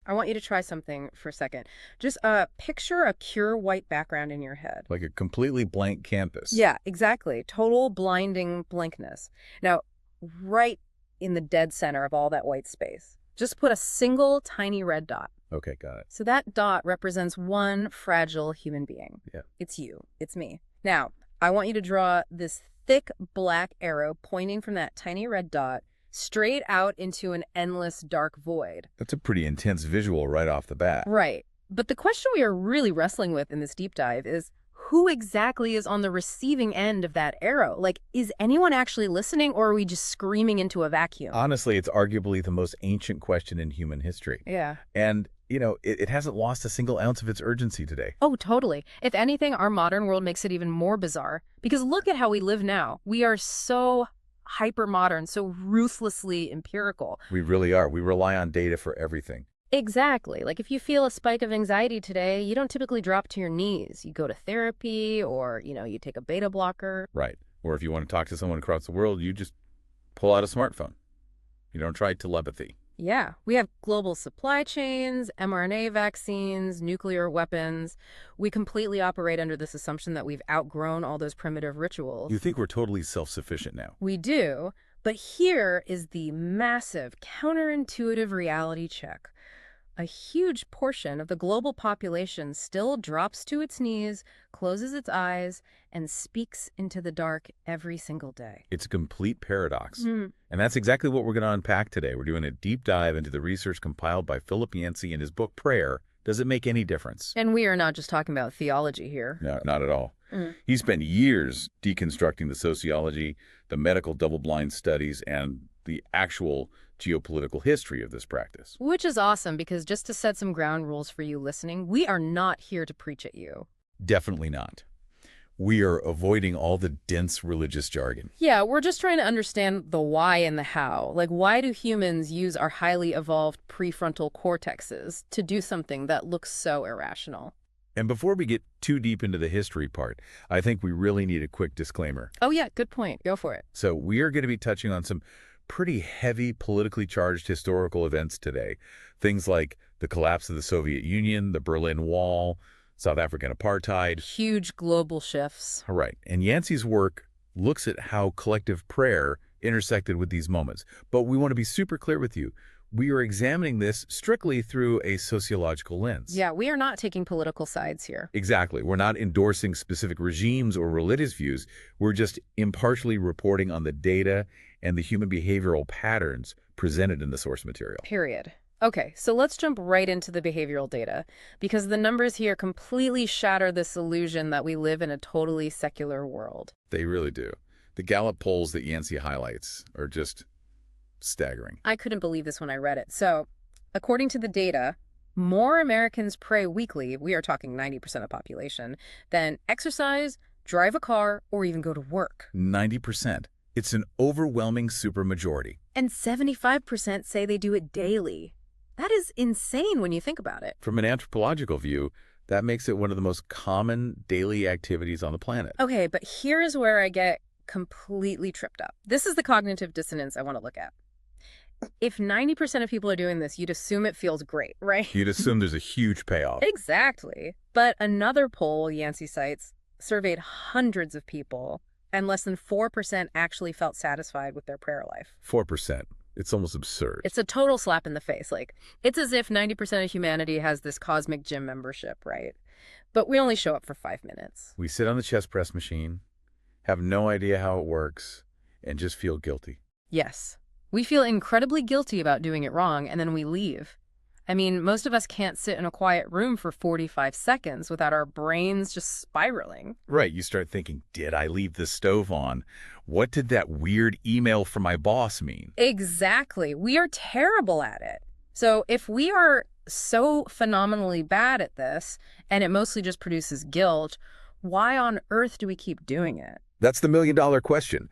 I want you to try something for a second. Just picture a pure white background in your head. Like a completely blank canvas. Yeah, exactly. Total blinding blankness. Now, right in the dead center of all that white space, just put a single tiny red dot. Okay, got it. So that dot represents one fragile human being. Yeah. It's you. It's me. Now, I want you to draw this thick black arrow pointing from that tiny red dot straight out into an endless dark void. That's a pretty intense visual right off the bat. Right. But the question we are really wrestling with in this deep dive is who exactly is on the receiving end of that arrow? Like, is anyone actually listening, or are we just screaming into a vacuum? Honestly, it's arguably the most ancient question in human history. Yeah. And, you know, it hasn't lost a single ounce of its urgency today. Oh, totally. If anything, our modern world makes it even more bizarre. Because look at how we live now. We are so hyper-modern, so ruthlessly empirical. We really are. We rely on data for everything. Exactly. Like if you feel a spike of anxiety today, you don't typically drop to your knees. You go to therapy or, you take a beta blocker. Right. Or if you want to talk to someone across the world, you just pull out a smartphone. You don't try telepathy. Yeah. We have global supply chains, mRNA vaccines, nuclear weapons. We completely operate under this assumption that we've outgrown all those primitive rituals. You think we're totally self-sufficient now? We do. But here is the massive counterintuitive reality check. A huge portion of the global population still drops to its knees, closes its eyes, and speaks into the dark every single day. It's a complete paradox. And that's exactly what we're going to unpack today. We're doing a deep dive into the research compiled by Philip Yancey in his book, Prayer. Does it make any difference? And we are not just talking about theology here. No, not at all. He spent years deconstructing the sociology, the medical double-blind studies, and the actual geopolitical history of this practice. Which is awesome, because just to set some ground rules for you listening, we are not here to preach at you. Definitely not. We are avoiding all the dense religious jargon. Yeah, we're just trying to understand the why and the how. Like, why do humans use our highly evolved prefrontal cortexes to do something that looks so irrational? And before we get too deep into the history part, I think we really need a quick disclaimer. Oh yeah, good point. Go for it. So we are going to be touching on some pretty heavy politically charged historical events today. Things like the collapse of the Soviet Union, the Berlin Wall, South African apartheid. Huge global shifts. Right. And Yancey's work looks at how collective prayer intersected with these moments. But we want to be super clear with you. We are examining this strictly through a sociological lens. Yeah, we are not taking political sides here. Exactly. We're not endorsing specific regimes or religious views. We're just impartially reporting on the data and the human behavioral patterns presented in the source material. Period. Okay, so let's jump right into the behavioral data, because the numbers here completely shatter this illusion that we live in a totally secular world. They really do. The Gallup polls that Yancey highlights are just staggering. I couldn't believe this when I read it. So, according to the data, more Americans pray weekly, we are talking 90% of the population, than exercise, drive a car, or even go to work. 90%. It's an overwhelming supermajority. And 75% say they do it daily. That is insane when you think about it. From an anthropological view, that makes it one of the most common daily activities on the planet. Okay, but here's where I get completely tripped up. This is the cognitive dissonance I want to look at. If 90% of people are doing this, you'd assume it feels great, right? You'd assume there's a huge payoff. Exactly. But another poll Yancey cites surveyed hundreds of people, and less than 4% actually felt satisfied with their prayer life. 4%. It's almost absurd. It's a total slap in the face. Like, it's as if 90% of humanity has this cosmic gym membership, right? But we only show up for 5 minutes. We sit on the chest press machine, have no idea how it works, and just feel guilty. Yes. We feel incredibly guilty about doing it wrong, and then we leave. I mean, most of us can't sit in a quiet room for 45 seconds without our brains just spiraling. Right. You start thinking, did I leave the stove on? What did that weird email from my boss mean? Exactly. We are terrible at it. So if we are so phenomenally bad at this, and it mostly just produces guilt, why on earth do we keep doing it? That's the million-dollar question.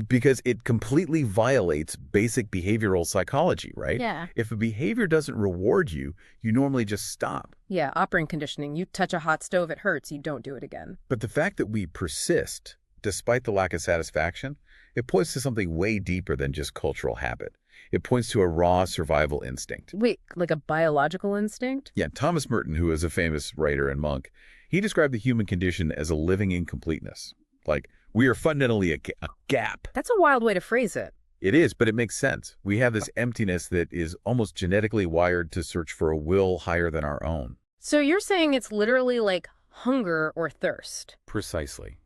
Because it completely violates basic behavioral psychology, right? Yeah. If a behavior doesn't reward you, you normally just stop. Yeah, operant conditioning. You touch a hot stove, it hurts. You don't do it again. But the fact that we persist, despite the lack of satisfaction, it points to something way deeper than just cultural habit. It points to a raw survival instinct. Wait, like a biological instinct? Yeah, Thomas Merton, who is a famous writer and monk, he described the human condition as a living incompleteness. Like, we are fundamentally a gap. That's a wild way to phrase it. It is, but it makes sense. We have this emptiness that is almost genetically wired to search for a will higher than our own. So you're saying it's literally like hunger or thirst? Precisely.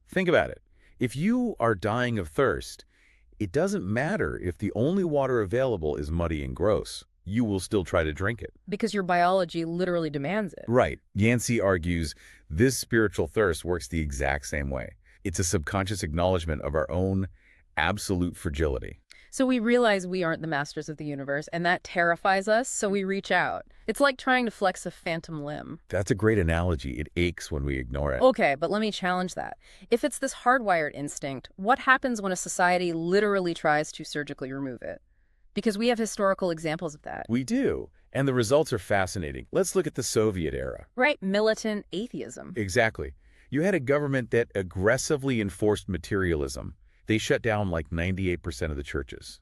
Think about it. If you are dying of thirst, it doesn't matter if the only water available is muddy and gross. You will still try to drink it. Because your biology literally demands it. Right. Yancey argues this spiritual thirst works the exact same way. It's a subconscious acknowledgement of our own absolute fragility. So we realize we aren't the masters of the universe, and that terrifies us, so we reach out. It's like trying to flex a phantom limb. That's a great analogy. It aches when we ignore it. Okay, but let me challenge that. If it's this hardwired instinct, what happens when a society literally tries to surgically remove it? Because we have historical examples of that. We do. And the results are fascinating. Let's look at the Soviet era. Right, militant atheism. Exactly. You had a government that aggressively enforced materialism. They shut down like 98% of the churches.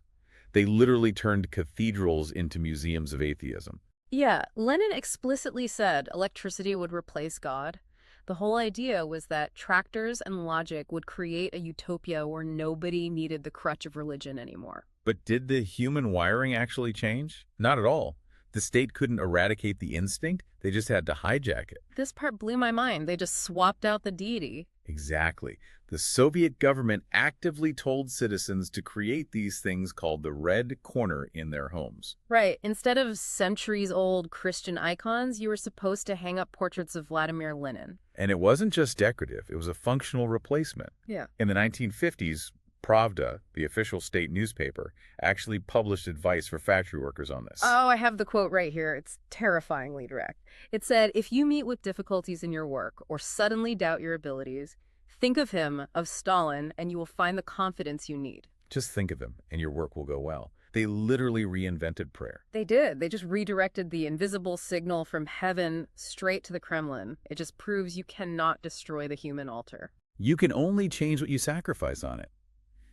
They literally turned cathedrals into museums of atheism. Yeah, Lenin explicitly said electricity would replace God. The whole idea was that tractors and logic would create a utopia where nobody needed the crutch of religion anymore. But did the human wiring actually change? Not at all. The state couldn't eradicate the instinct. They just had to hijack it. This part blew my mind. They just swapped out the deity. Exactly. The Soviet government actively told citizens to create these things called the red corner in their homes. Right. Instead of centuries-old Christian icons, you were supposed to hang up portraits of Vladimir Lenin. And it wasn't just decorative. It was a functional replacement. Yeah. In the 1950s, Pravda, the official state newspaper, actually published advice for factory workers on this. Oh, I have the quote right here. It's terrifyingly direct. It said, if you meet with difficulties in your work or suddenly doubt your abilities, think of him, of Stalin, and you will find the confidence you need. Just think of him, and your work will go well. They literally reinvented prayer. They did. They just redirected the invisible signal from heaven straight to the Kremlin. It just proves you cannot destroy the human altar. You can only change what you sacrifice on it.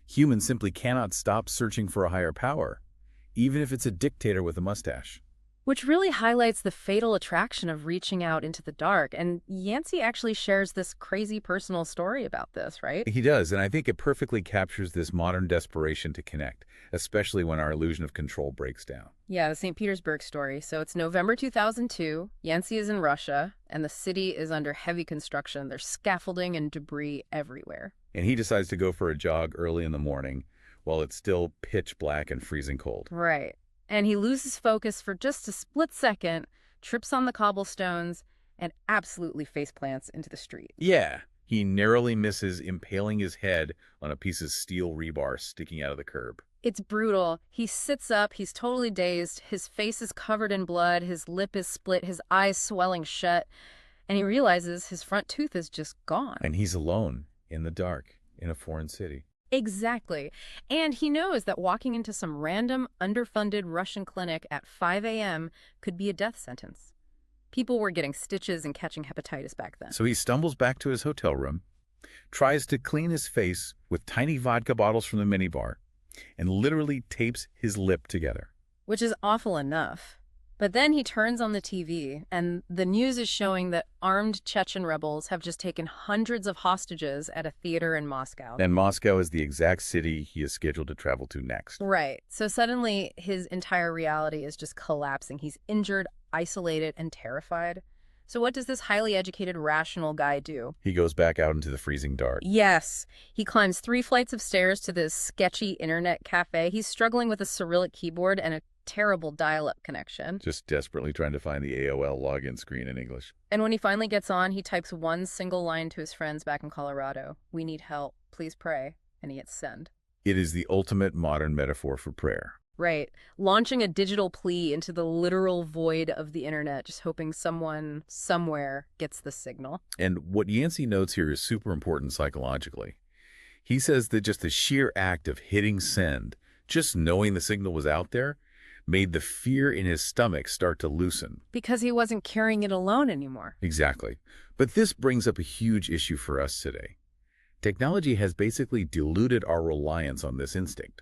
Humans simply cannot stop searching for a higher power, even if it's a dictator with a mustache. Which really highlights the fatal attraction of reaching out into the dark. And Yancey actually shares this crazy personal story about this, right? He does, and I think it perfectly captures this modern desperation to connect, especially when our illusion of control breaks down. Yeah, the St. Petersburg story. So it's November 2002. Yancey is in Russia, and the city is under heavy construction. There's scaffolding and debris everywhere. And he decides to go for a jog early in the morning while it's still pitch black and freezing cold. Right. And he loses focus for just a split second, trips on the cobblestones, and absolutely faceplants into the street. Yeah, he narrowly misses impaling his head on a piece of steel rebar sticking out of the curb. It's brutal. He sits up, he's totally dazed, his face is covered in blood, his lip is split, his eyes swelling shut, and he realizes his front tooth is just gone. And he's alone, in the dark, in a foreign city. Exactly. And he knows that walking into some random, underfunded Russian clinic at 5 a.m. could be a death sentence. People were getting stitches and catching hepatitis back then. So he stumbles back to his hotel room, tries to clean his face with tiny vodka bottles from the minibar, and literally tapes his lip together. Which is awful enough. But then he turns on the TV, and the news is showing that armed Chechen rebels have just taken hundreds of hostages at a theater in Moscow. And Moscow is the exact city he is scheduled to travel to next. Right. So suddenly his entire reality is just collapsing. He's injured, isolated, and terrified. So what does this highly educated, rational guy do? He goes back out into the freezing dark. Yes. He climbs 3 flights of stairs to this sketchy internet cafe. He's struggling with a Cyrillic keyboard and a terrible dial-up connection. Just desperately trying to find the AOL login screen in English. And when he finally gets on, he types one single line to his friends back in Colorado. We need help. Please pray. And he hits send. It is the ultimate modern metaphor for prayer. Right. Launching a digital plea into the literal void of the internet, just hoping someone, somewhere, gets the signal. And what Yancey notes here is super important psychologically. He says that just the sheer act of hitting send, just knowing the signal was out there, made the fear in his stomach start to loosen. Because he wasn't carrying it alone anymore. Exactly. But this brings up a huge issue for us today. Technology has basically diluted our reliance on this instinct.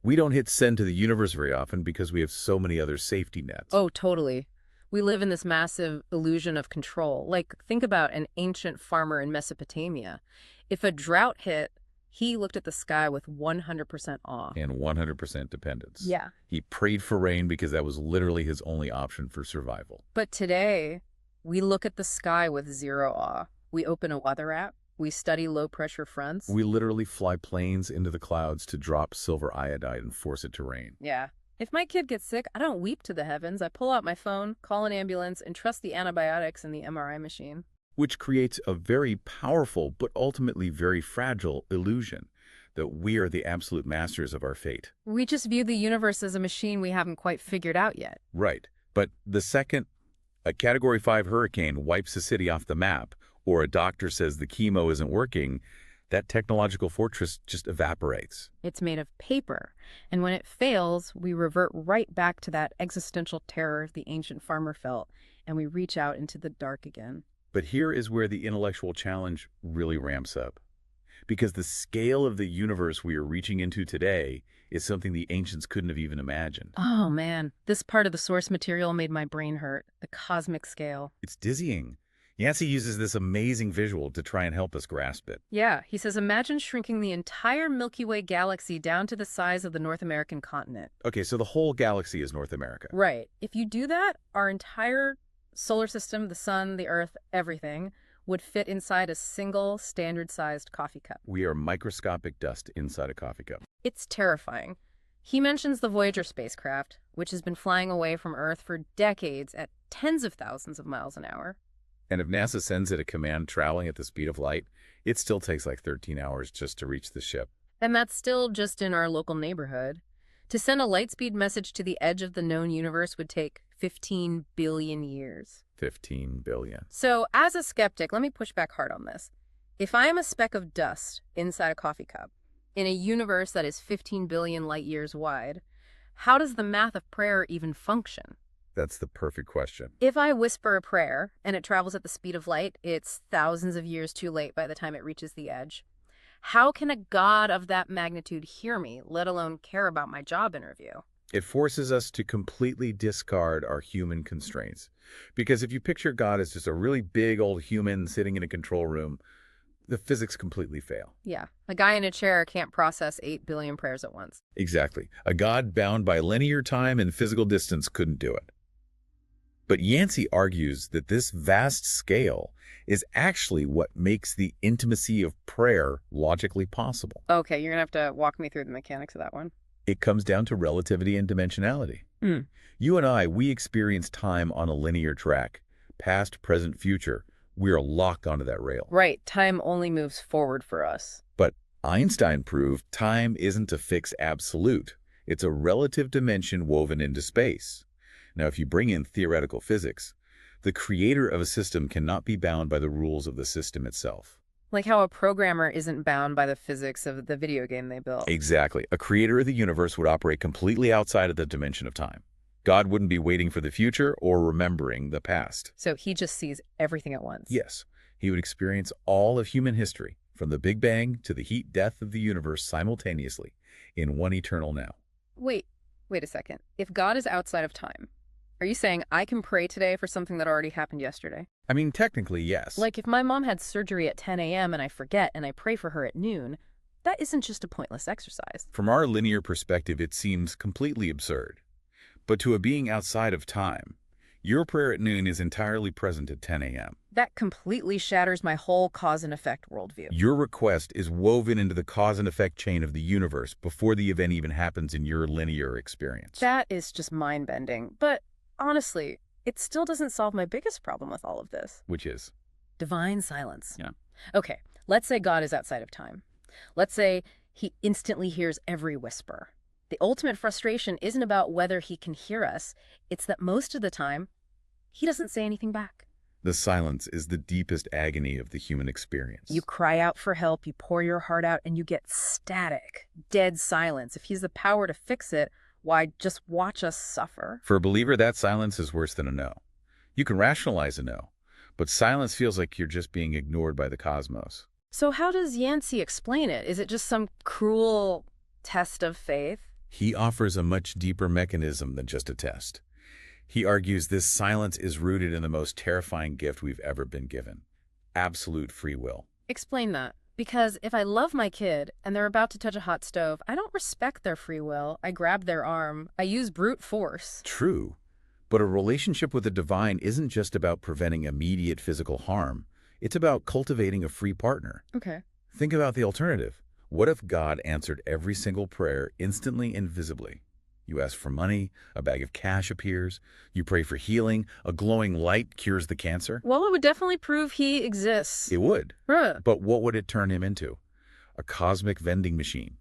We don't hit send to the universe very often because we have so many other safety nets. Oh, totally. We live in this massive illusion of control. Like, think about an ancient farmer in Mesopotamia. If a drought hit, he looked at the sky with 100% awe. And 100% dependence. Yeah. He prayed for rain because that was literally his only option for survival. But today, we look at the sky with zero awe. We open a weather app. We study low-pressure fronts. We literally fly planes into the clouds to drop silver iodide and force it to rain. Yeah. If my kid gets sick, I don't weep to the heavens. I pull out my phone, call an ambulance, and trust the antibiotics in the MRI machine. Which creates a very powerful but ultimately very fragile illusion that we are the absolute masters of our fate. We just view the universe as a machine we haven't quite figured out yet. Right. But the second a Category 5 hurricane wipes a city off the map, or a doctor says the chemo isn't working, that technological fortress just evaporates. It's made of paper, and when it fails, we revert right back to that existential terror the ancient farmer felt, and we reach out into the dark again. But here is where the intellectual challenge really ramps up. Because the scale of the universe we are reaching into today is something the ancients couldn't have even imagined. Oh man, this part of the source material made my brain hurt, the cosmic scale. It's dizzying. Yancey uses this amazing visual to try and help us grasp it. Yeah, he says, imagine shrinking the entire Milky Way galaxy down to the size of the North American continent. Okay, so the whole galaxy is North America. Right. If you do that, our entire solar system, the sun, the earth, everything, would fit inside a single standard-sized coffee cup. We are microscopic dust inside a coffee cup. It's terrifying. He mentions the Voyager spacecraft, which has been flying away from Earth for decades at tens of thousands of miles an hour. And if NASA sends it a command traveling at the speed of light, it still takes like 13 hours just to reach the ship. And that's still just in our local neighborhood. To send a light-speed message to the edge of the known universe would take 15 billion years. 15 billion. So, as a skeptic, let me push back hard on this. If I am a speck of dust inside a coffee cup, in a universe that is 15 billion light years wide, how does the math of prayer even function? That's the perfect question. If I whisper a prayer and it travels at the speed of light, it's thousands of years too late by the time it reaches the edge. How can a God of that magnitude hear me, let alone care about my job interview? It forces us to completely discard our human constraints. Because if you picture God as just a really big old human sitting in a control room, the physics completely fail. Yeah, a guy in a chair can't process 8 billion prayers at once. Exactly. A God bound by linear time and physical distance couldn't do it. But Yancey argues that this vast scale is actually what makes the intimacy of prayer logically possible. Okay, you're going to have to walk me through the mechanics of that one. It comes down to relativity and dimensionality. Mm. You and I, we experience time on a linear track. Past, present, future. We are locked onto that rail. Right, time only moves forward for us. But Einstein proved time isn't a fixed absolute. It's a relative dimension woven into space. Now, if you bring in theoretical physics, the creator of a system cannot be bound by the rules of the system itself. Like how a programmer isn't bound by the physics of the video game they built. Exactly. A creator of the universe would operate completely outside of the dimension of time. God wouldn't be waiting for the future or remembering the past. So he just sees everything at once. Yes. He would experience all of human history, from the Big Bang to the heat death of the universe simultaneously, in one eternal now. Wait a second. If God is outside of time, are you saying I can pray today for something that already happened yesterday? I mean, technically, yes. Like if my mom had surgery at 10 a.m. and I forget and I pray for her at noon, that isn't just a pointless exercise. From our linear perspective, it seems completely absurd. But to a being outside of time, your prayer at noon is entirely present at 10 a.m. That completely shatters my whole cause and effect worldview. Your request is woven into the cause and effect chain of the universe before the event even happens in your linear experience. That is just mind-bending. But honestly, it still doesn't solve my biggest problem with all of this. Which is? Divine silence. Yeah. Okay, let's say God is outside of time. Let's say he instantly hears every whisper. The ultimate frustration isn't about whether he can hear us. It's that most of the time, he doesn't say anything back. The silence is the deepest agony of the human experience. You cry out for help, you pour your heart out, and you get static, dead silence. If he has the power to fix it, why just watch us suffer? For a believer, that silence is worse than a no. You can rationalize a no, but silence feels like you're just being ignored by the cosmos. So how does Yancey explain it? Is it just some cruel test of faith? He offers a much deeper mechanism than just a test. He argues this silence is rooted in the most terrifying gift we've ever been given: absolute free will. Explain that. Because if I love my kid and they're about to touch a hot stove, I don't respect their free will. I grab their arm. I use brute force. True, but a relationship with the divine isn't just about preventing immediate physical harm. It's about cultivating a free partner. Okay. Think about the alternative. What if God answered every single prayer instantly and visibly? You ask for money, a bag of cash appears. You pray for healing, a glowing light cures the cancer. Well, it would definitely prove he exists. It would. Huh. But what would it turn him into? A cosmic vending machine.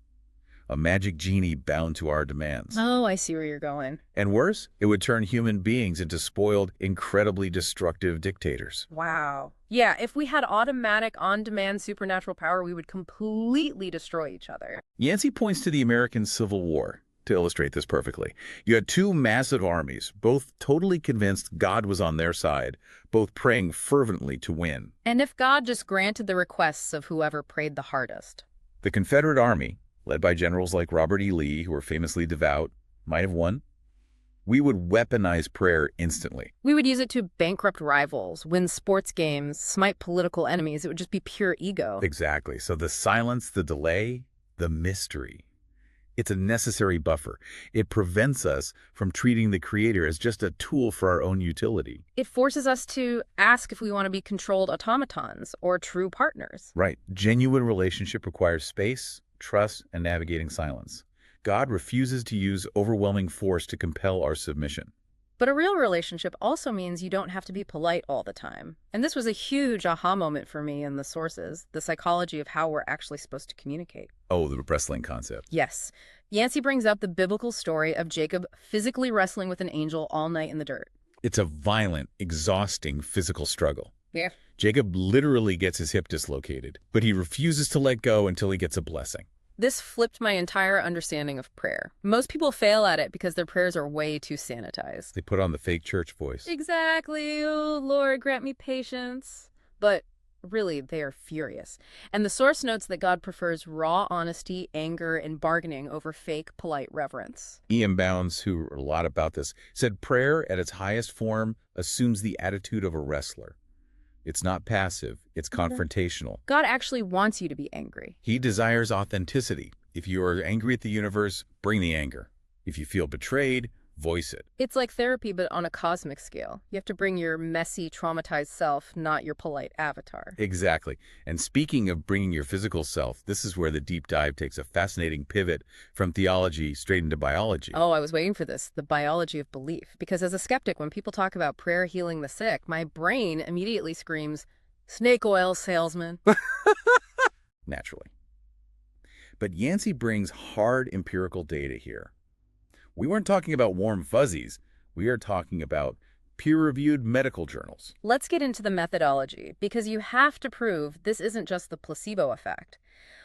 A magic genie bound to our demands. Oh, I see where you're going. And worse, it would turn human beings into spoiled, incredibly destructive dictators. Wow. Yeah, if we had automatic, on-demand supernatural power, we would completely destroy each other. Yancey points to the American Civil War to illustrate this perfectly. You had two massive armies, both totally convinced God was on their side, both praying fervently to win. And if God just granted the requests of whoever prayed the hardest? The Confederate Army, led by generals like Robert E. Lee, who were famously devout, might have won. We would weaponize prayer instantly. We would use it to bankrupt rivals, win sports games, smite political enemies. It would just be pure ego. Exactly. So the silence, the delay, the mystery. It's a necessary buffer. It prevents us from treating the Creator as just a tool for our own utility. It forces us to ask if we want to be controlled automatons or true partners. Right. Genuine relationship requires space, trust, and navigating silence. God refuses to use overwhelming force to compel our submission. But a real relationship also means you don't have to be polite all the time. And this was a huge aha moment for me in the sources, the psychology of how we're actually supposed to communicate. Oh, the wrestling concept. Yes. Yancey brings up the biblical story of Jacob physically wrestling with an angel all night in the dirt. It's a violent, exhausting physical struggle. Yeah. Jacob literally gets his hip dislocated, but he refuses to let go until he gets a blessing. This flipped my entire understanding of prayer. Most people fail at it because their prayers are way too sanitized. They put on the fake church voice. Exactly. Oh, Lord, grant me patience. But really, they are furious. And the source notes that God prefers raw honesty, anger, and bargaining over fake, polite reverence. E.M. Bounds, who wrote a lot about this, said prayer at its highest form assumes the attitude of a wrestler. It's not passive, it's confrontational. God actually wants you to be angry. He desires authenticity. If you are angry at the universe, bring the anger. If you feel betrayed, voice it. It's like therapy, but on a cosmic scale. You have to bring your messy, traumatized self, not your polite avatar. Exactly. And speaking of bringing your physical self, this is where the deep dive takes a fascinating pivot from theology straight into biology. Oh, I was waiting for this, the biology of belief. Because as a skeptic, when people talk about prayer healing the sick, my brain immediately screams, snake oil salesman. Naturally. But Yancey brings hard empirical data here. We weren't talking about warm fuzzies. We are talking about peer-reviewed medical journals. Let's get into the methodology, because you have to prove this isn't just the placebo effect.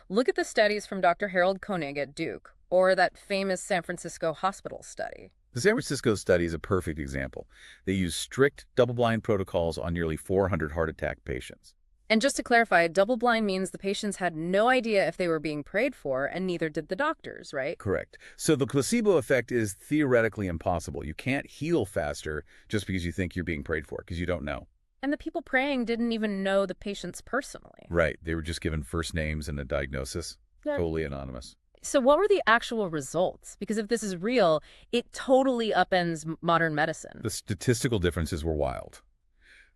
Look at the studies from Dr. Harold Koenig at Duke, or that famous San Francisco hospital study. The San Francisco study is a perfect example. They used strict double-blind protocols on nearly 400 heart attack patients. And just to clarify, double-blind means the patients had no idea if they were being prayed for, and neither did the doctors, right? Correct. So the placebo effect is theoretically impossible. You can't heal faster just because you think you're being prayed for, because you don't know. And the people praying didn't even know the patients personally. Right. They were just given first names and a diagnosis. Yeah. Totally anonymous. So what were the actual results? Because if this is real, it totally upends modern medicine. The statistical differences were wild.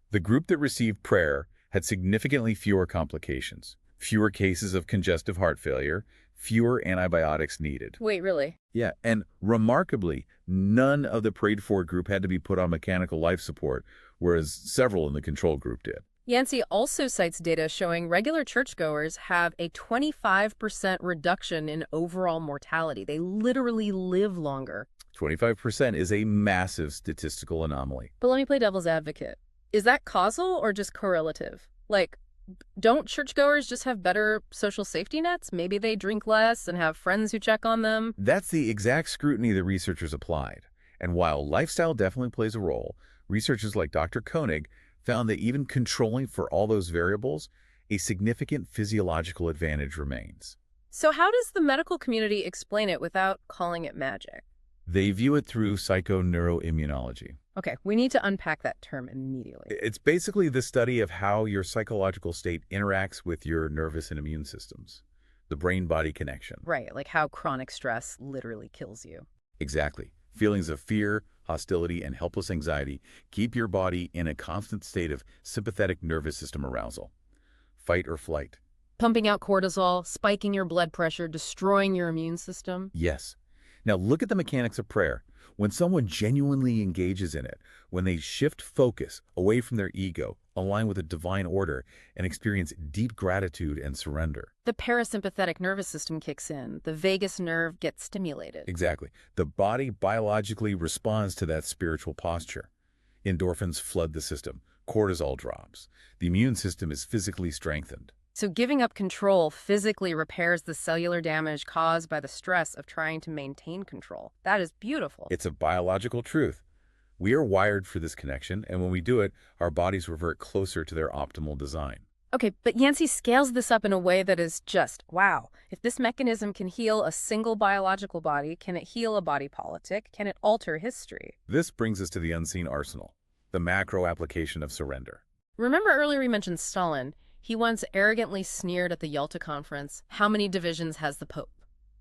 The group that received prayer had significantly fewer complications, fewer cases of congestive heart failure, fewer antibiotics needed. Wait, really? Yeah, and remarkably, none of the prayed-for group had to be put on mechanical life support, whereas several in the control group did. Yancey also cites data showing regular churchgoers have a 25% reduction in overall mortality. They literally live longer. 25% is a massive statistical anomaly. But let me play devil's advocate. Is that causal or just correlative? Like, don't churchgoers just have better social safety nets? Maybe they drink less and have friends who check on them? That's the exact scrutiny the researchers applied. And while lifestyle definitely plays a role, researchers like Dr. Koenig found that even controlling for all those variables, a significant physiological advantage remains. So how does the medical community explain it without calling it magic? They view it through psychoneuroimmunology. Okay, we need to unpack that term immediately. It's basically the study of how your psychological state interacts with your nervous and immune systems, the brain-body connection. Right, like how chronic stress literally kills you. Exactly. Feelings of fear, hostility, and helpless anxiety keep your body in a constant state of sympathetic nervous system arousal. Fight or flight. Pumping out cortisol, spiking your blood pressure, destroying your immune system. Yes. Now look at the mechanics of prayer. When someone genuinely engages in it, when they shift focus away from their ego, align with a divine order, and experience deep gratitude and surrender. The parasympathetic nervous system kicks in. The vagus nerve gets stimulated. Exactly. The body biologically responds to that spiritual posture. Endorphins flood the system. Cortisol drops. The immune system is physically strengthened. So giving up control physically repairs the cellular damage caused by the stress of trying to maintain control. That is beautiful. It's a biological truth. We are wired for this connection, and when we do it, our bodies revert closer to their optimal design. Okay, but Yancey scales this up in a way that is just, wow. If this mechanism can heal a single biological body, can it heal a body politic? Can it alter history? This brings us to the unseen arsenal, the macro application of surrender. Remember earlier we mentioned Stalin. He once arrogantly sneered at the Yalta Conference, "How many divisions has the Pope?"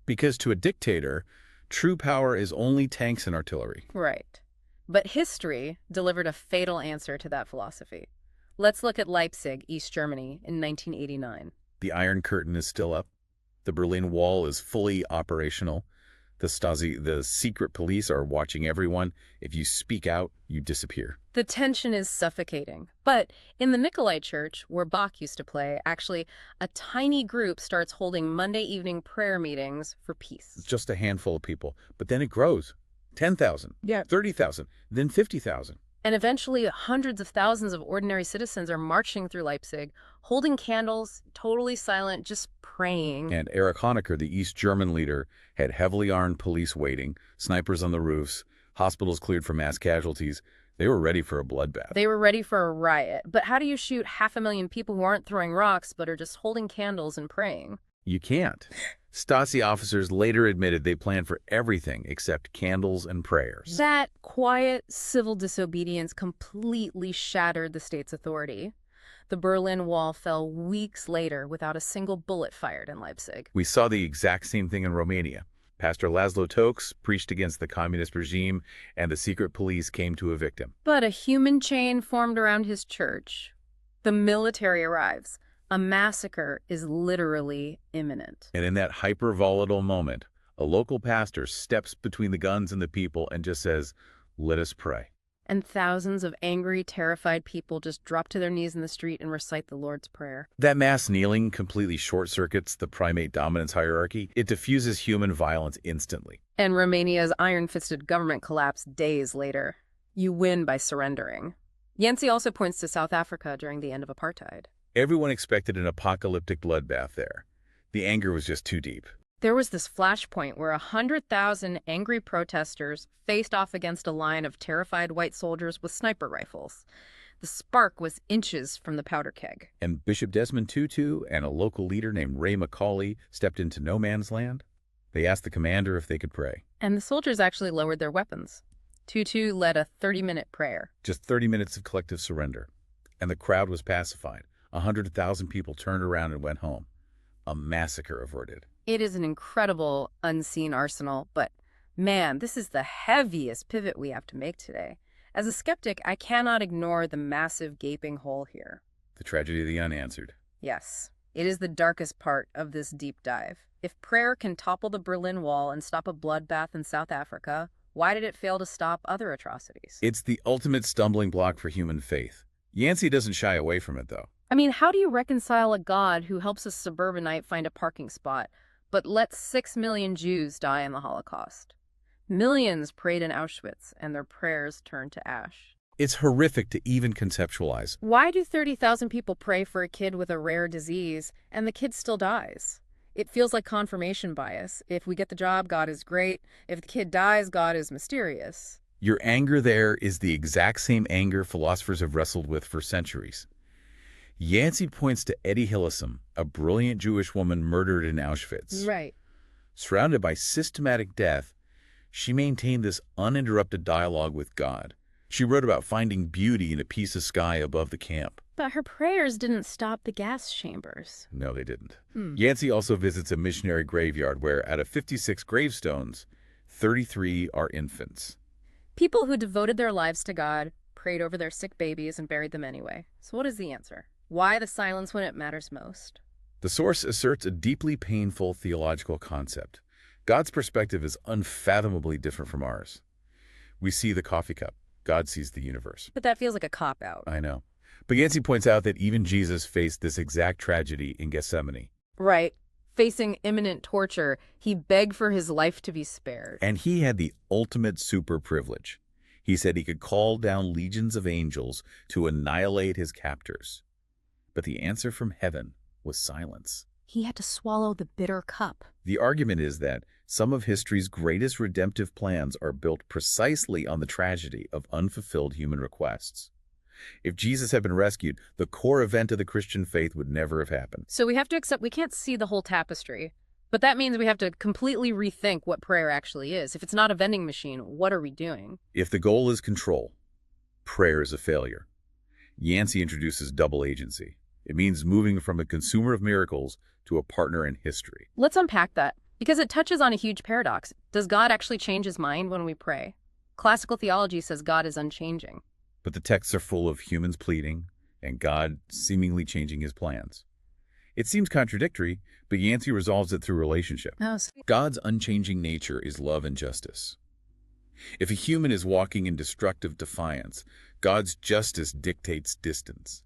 Because to a dictator, true power is only tanks and artillery. Right. But history delivered a fatal answer to that philosophy. Let's look at Leipzig, East Germany, in 1989. The Iron Curtain is still up. The Berlin Wall is fully operational. The Stasi, the secret police, are watching everyone. If you speak out, you disappear. The tension is suffocating. But in the Nikolai Church, where Bach used to play, actually, a tiny group starts holding Monday evening prayer meetings for peace. It's just a handful of people, but then it grows. 10,000, 30,000, then 50,000. And eventually, hundreds of thousands of ordinary citizens are marching through Leipzig, holding candles, totally silent, just praying. And Erich Honecker, the East German leader, had heavily armed police waiting, snipers on the roofs, hospitals cleared for mass casualties. They were ready for a bloodbath. They were ready for a riot. But how do you shoot 500,000 people who aren't throwing rocks but are just holding candles and praying? You can't. Stasi officers later admitted they planned for everything except candles and prayers. That quiet civil disobedience completely shattered the state's authority. The Berlin Wall fell weeks later without a single bullet fired in Leipzig. We saw the exact same thing in Romania. Pastor Laszlo Tokes preached against the communist regime, and the secret police came to evict him. But a human chain formed around his church. The military arrives. A massacre is literally imminent. And in that hyper-volatile moment, a local pastor steps between the guns and the people and just says, "Let us pray." And thousands of angry, terrified people just drop to their knees in the street and recite the Lord's Prayer. That mass kneeling completely short-circuits the primate dominance hierarchy. It diffuses human violence instantly. And Romania's iron-fisted government collapsed days later. You win by surrendering. Yancey also points to South Africa during the end of apartheid. Everyone expected an apocalyptic bloodbath there. The anger was just too deep. There was this flashpoint where 100,000 angry protesters faced off against a line of terrified white soldiers with sniper rifles. The spark was inches from the powder keg. And Bishop Desmond Tutu and a local leader named Ray McCauley stepped into no man's land. They asked the commander if they could pray. And the soldiers actually lowered their weapons. Tutu led a 30-minute prayer. Just 30 minutes of collective surrender. And the crowd was pacified. 100,000 people turned around and went home. A massacre averted. It is an incredible unseen arsenal, but man, this is the heaviest pivot we have to make today. As a skeptic, I cannot ignore the massive gaping hole here. The tragedy of the unanswered. Yes, it is the darkest part of this deep dive. If prayer can topple the Berlin Wall and stop a bloodbath in South Africa, why did it fail to stop other atrocities? It's the ultimate stumbling block for human faith. Yancey doesn't shy away from it, though. I mean, how do you reconcile a God who helps a suburbanite find a parking spot, but lets 6 million Jews die in the Holocaust? Millions prayed in Auschwitz, and their prayers turned to ash. It's horrific to even conceptualize. Why do 30,000 people pray for a kid with a rare disease, and the kid still dies? It feels like confirmation bias. If we get the job, God is great. If the kid dies, God is mysterious. Your anger there is the exact same anger philosophers have wrestled with for centuries. Yancey points to Eddie Hillesum, a brilliant Jewish woman murdered in Auschwitz. Right. Surrounded by systematic death, she maintained this uninterrupted dialogue with God. She wrote about finding beauty in a piece of sky above the camp. But her prayers didn't stop the gas chambers. No, they didn't. Yancey also visits a missionary graveyard where, out of 56 gravestones, 33 are infants. People who devoted their lives to God, prayed over their sick babies, and buried them anyway. So what is the answer? Why the silence when it matters most? The source asserts a deeply painful theological concept. God's perspective is unfathomably different from ours. We see the coffee cup. God sees the universe. But that feels like a cop-out. I know. But Yancey points out that even Jesus faced this exact tragedy in Gethsemane. Right. Facing imminent torture, he begged for his life to be spared. And he had the ultimate super privilege. He said he could call down legions of angels to annihilate his captors. But the answer from heaven was silence. He had to swallow the bitter cup. The argument is that some of history's greatest redemptive plans are built precisely on the tragedy of unfulfilled human requests. If Jesus had been rescued, the core event of the Christian faith would never have happened. So we have to accept we can't see the whole tapestry. But that means we have to completely rethink what prayer actually is. If it's not a vending machine, what are we doing? If the goal is control, prayer is a failure. Yancey introduces double agency. It means moving from a consumer of miracles to a partner in history. Let's unpack that, because it touches on a huge paradox. Does God actually change his mind when we pray? Classical theology says God is unchanging. But the texts are full of humans pleading and God seemingly changing his plans. It seems contradictory, but Yancey resolves it through relationship. Oh, sweet. God's unchanging nature is love and justice. If a human is walking in destructive defiance, God's justice dictates distance.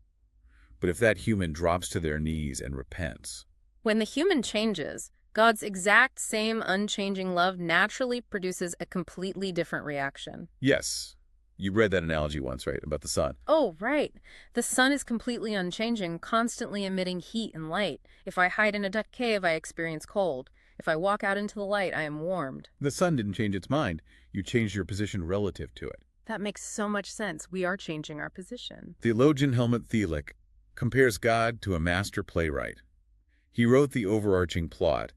But if that human drops to their knees and repents, When the human changes, God's exact same unchanging love naturally produces a completely different reaction. yes, you read that analogy once, right, about the sun. Oh, right. The sun is completely unchanging, constantly emitting heat and light. If I hide in a duck cave, I experience cold. If I walk out into the light, I am warmed. The sun didn't change its mind. You changed your position relative to it. That makes so much sense. We are changing our position. Theologian Helmut Thielich compares God to a master playwright. He wrote the overarching plot,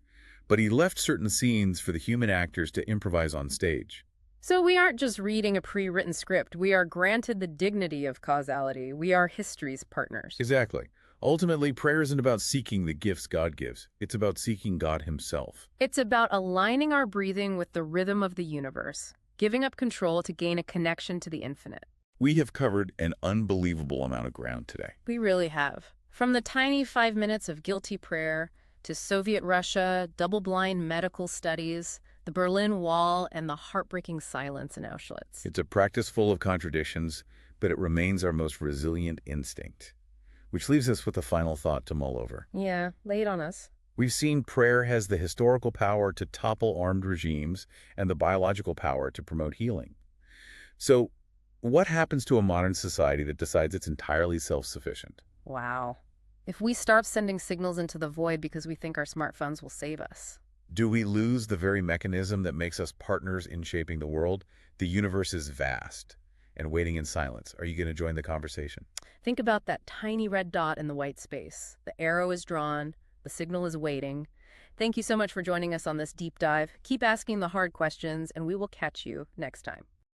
but he left certain scenes for the human actors to improvise on stage. So we aren't just reading a pre-written script. We are granted the dignity of causality. We are history's partners. Exactly. Ultimately, prayer isn't about seeking the gifts God gives. It's about seeking God himself. It's about aligning our breathing with the rhythm of the universe, giving up control to gain a connection to the infinite. We have covered an unbelievable amount of ground today. We really have. From the tiny 5 minutes of guilty prayer to Soviet Russia, double-blind medical studies, the Berlin Wall, and the heartbreaking silence in Auschwitz. It's a practice full of contradictions, but it remains our most resilient instinct. Which leaves us with a final thought to mull over. Yeah, lay it on us. We've seen prayer has the historical power to topple armed regimes and the biological power to promote healing. So, what happens to a modern society that decides it's entirely self-sufficient? Wow. If we start sending signals into the void because we think our smartphones will save us. Do we lose the very mechanism that makes us partners in shaping the world? The universe is vast and waiting in silence. Are you going to join the conversation? Think about that tiny red dot in the white space. The arrow is drawn. The signal is waiting. Thank you so much for joining us on this deep dive. Keep asking the hard questions, and we will catch you next time.